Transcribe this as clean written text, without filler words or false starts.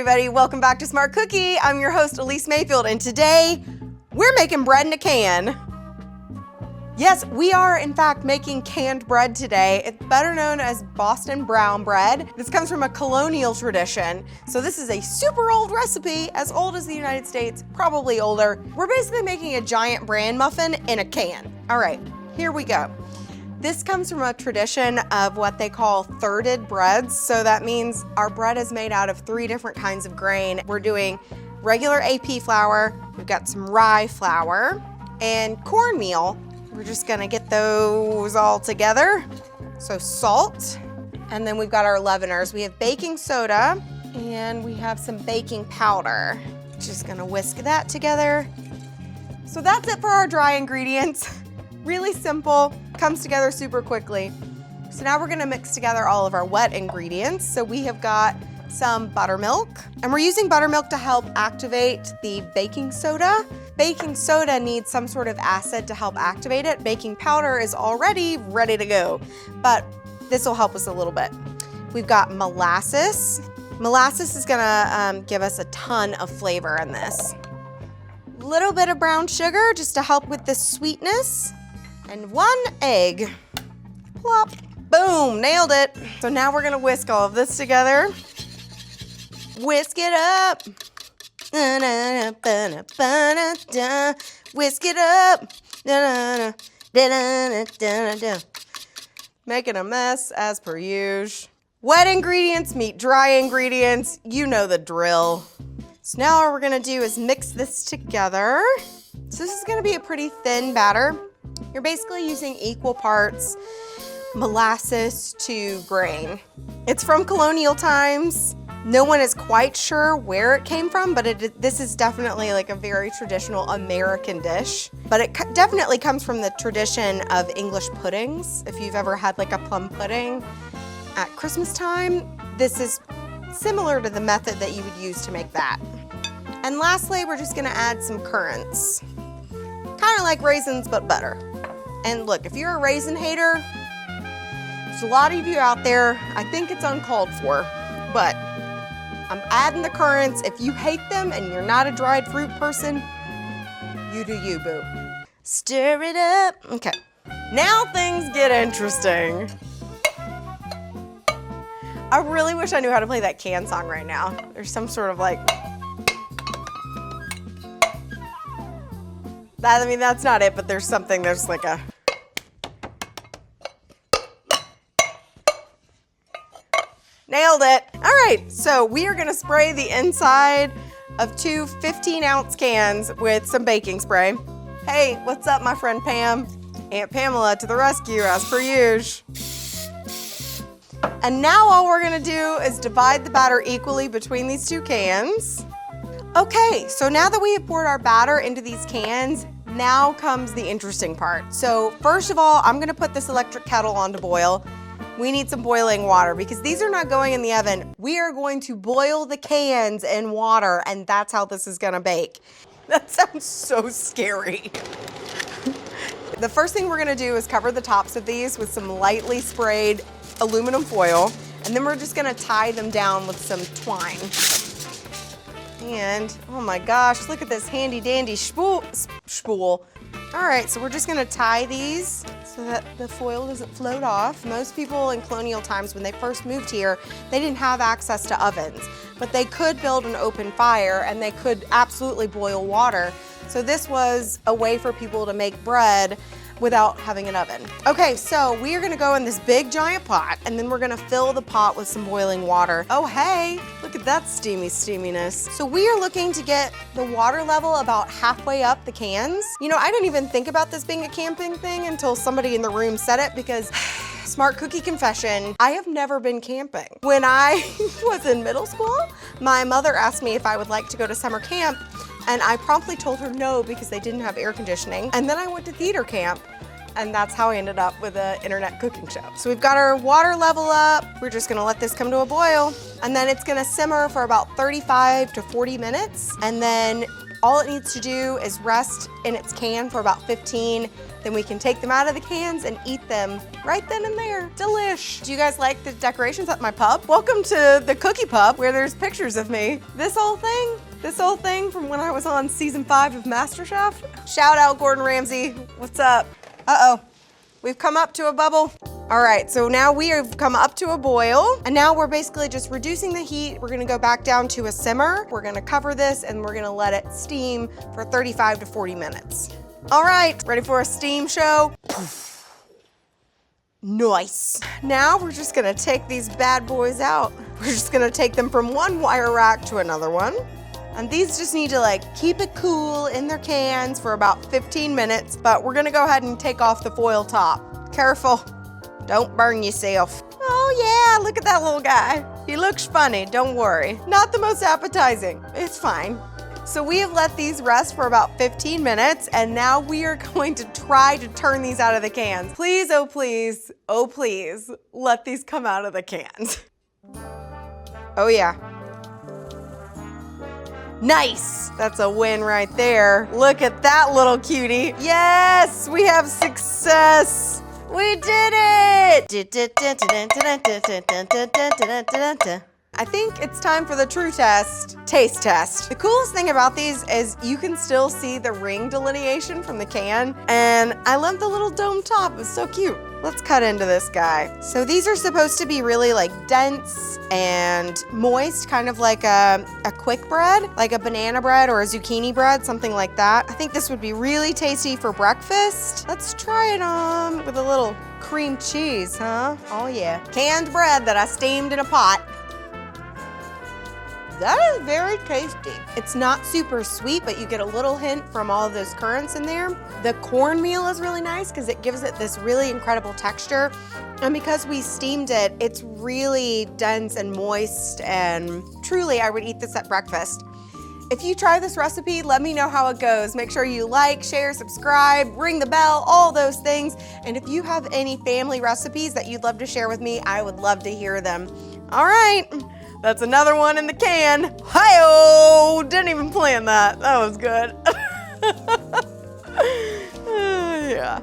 everybody, welcome back to Smart Cookie. I'm your host, Elise Mayfield, and today we're making bread in a can. Yes, we are in fact making canned bread today. It's better known as Boston brown bread. This comes from a colonial tradition. So this is a super old recipe, as old as the United States, probably older. We're basically making a giant bran muffin in a can. All right, here we go. This comes from a tradition of what they call thirded breads. So that means our bread is made out of 3 different kinds of grain. We're doing regular AP flour, we've got some rye flour, and cornmeal. We're just gonna get those all together. So salt, and then we've got our leaveners. We have baking soda, and we have some baking powder. Just gonna whisk that together. So that's it for our dry ingredients. Really simple, comes together super quickly. So now we're gonna mix together all of our wet ingredients. So we have got some buttermilk, and we're using buttermilk to help activate the baking soda. Baking soda needs some sort of acid to help activate it. Baking powder is already ready to go, but this will help us a little bit. We've got molasses. Molasses is gonna give us a ton of flavor in this. Little bit of brown sugar just to help with the sweetness. And 1 egg. Plop. Boom, nailed it. So now we're gonna whisk all of this together. Whisk it up. Whisk it up. Making a mess as per usual. Wet ingredients meet dry ingredients. You know the drill. So now all we're gonna do is mix this together. So this is gonna be a pretty thin batter. You're basically using equal parts molasses to grain. It's from colonial times. No one is quite sure where it came from, but this is definitely like a very traditional American dish. But it definitely comes from the tradition of English puddings. If you've ever had like a plum pudding at Christmas time, this is similar to the method that you would use to make that. And lastly, we're just gonna add some currants. Kind of like raisins, but better. And look, if you're a raisin hater, there's a lot of you out there. I think it's uncalled for, but I'm adding the currants. If you hate them and you're not a dried fruit person, you do you, boo. Stir it up. Okay, now things get interesting. I really wish I knew how to play that can song right now. There's some sort of like, I mean, that's not it, but there's something, there's like a, nailed it. All right, so we are gonna spray the inside of 2 15-ounce cans with some baking spray. Hey, what's up, my friend Pam? Aunt Pamela to the rescue, as per usual. And now all we're gonna do is divide the batter equally between these 2 cans. Okay, so now that we have poured our batter into these cans, now comes the interesting part. So first of all, I'm gonna put this electric kettle on to boil. We need some boiling water because these are not going in the oven. We are going to boil the cans in water, and that's how this is gonna bake. That sounds so scary. The first thing we're gonna do is cover the tops of these with some lightly sprayed aluminum foil, and then we're just gonna tie them down with some twine. And, oh my gosh, look at this handy dandy spool. All right, so we're just gonna tie these so that the foil doesn't float off. Most people in colonial times, when they first moved here, they didn't have access to ovens, but they could build an open fire and they could absolutely boil water. So this was a way for people to make bread without having an oven. Okay, so we are gonna go in this big giant pot, and then we're gonna fill the pot with some boiling water. Oh hey, look at that steaminess. So we are looking to get the water level about halfway up the cans. You know, I didn't even think about this being a camping thing until somebody in the room said it, because Smart Cookie confession, I have never been camping. When I was in middle school, my mother asked me if I would like to go to summer camp, and I promptly told her no because they didn't have air conditioning. And then I went to theater camp, and that's how I ended up with an internet cooking show. So we've got our water level up. We're just gonna let this come to a boil, and then it's gonna simmer for about 35 to 40 minutes. And then All it needs to do is rest in its can for about 15. Then we can take them out of the cans and eat them right then and there. Delish. Do you guys like the decorations at my pub? Welcome to the cookie pub where there's pictures of me. This whole thing from when I was on season 5 of MasterChef. Shout out Gordon Ramsay, what's up? Uh-oh, we've come up to a bubble. All right, so now we have come up to a boil, and now we're basically just reducing the heat. We're gonna go back down to a simmer. We're gonna cover this and we're gonna let it steam for 35 to 40 minutes. All right, ready for a steam show? Nice. Now we're just gonna take these bad boys out. We're just gonna take them from one wire rack to another one. And these just need to like keep it cool in their cans for about 15 minutes, but we're gonna go ahead and take off the foil top. Careful, don't burn yourself. Oh yeah, look at that little guy. He looks funny, don't worry. Not the most appetizing, it's fine. So we have let these rest for about 15 minutes, and now we are going to try to turn these out of the cans. Please, oh please, let these come out of the cans. Oh yeah. Nice, that's a win right there. Look at that little cutie. Yes, we have success. We did it. I think it's time for the true test, taste test. The coolest thing about these is you can still see the ring delineation from the can, and I love the little dome top, it's so cute. Let's cut into this guy. So these are supposed to be really like dense and moist, kind of like a quick bread, like a banana bread or a zucchini bread, something like that. I think this would be really tasty for breakfast. Let's try it on with a little cream cheese, huh? Oh yeah. Canned bread that I steamed in a pot. That is very tasty. It's not super sweet, but you get a little hint from all of those currants in there. The cornmeal is really nice because it gives it this really incredible texture. And because we steamed it, it's really dense and moist, and truly I would eat this at breakfast. If you try this recipe, let me know how it goes. Make sure you like, share, subscribe, ring the bell, all those things. And if you have any family recipes that you'd love to share with me, I would love to hear them. All right. That's another one in the can. Hi-oh! Didn't even plan that. That was good. Yeah.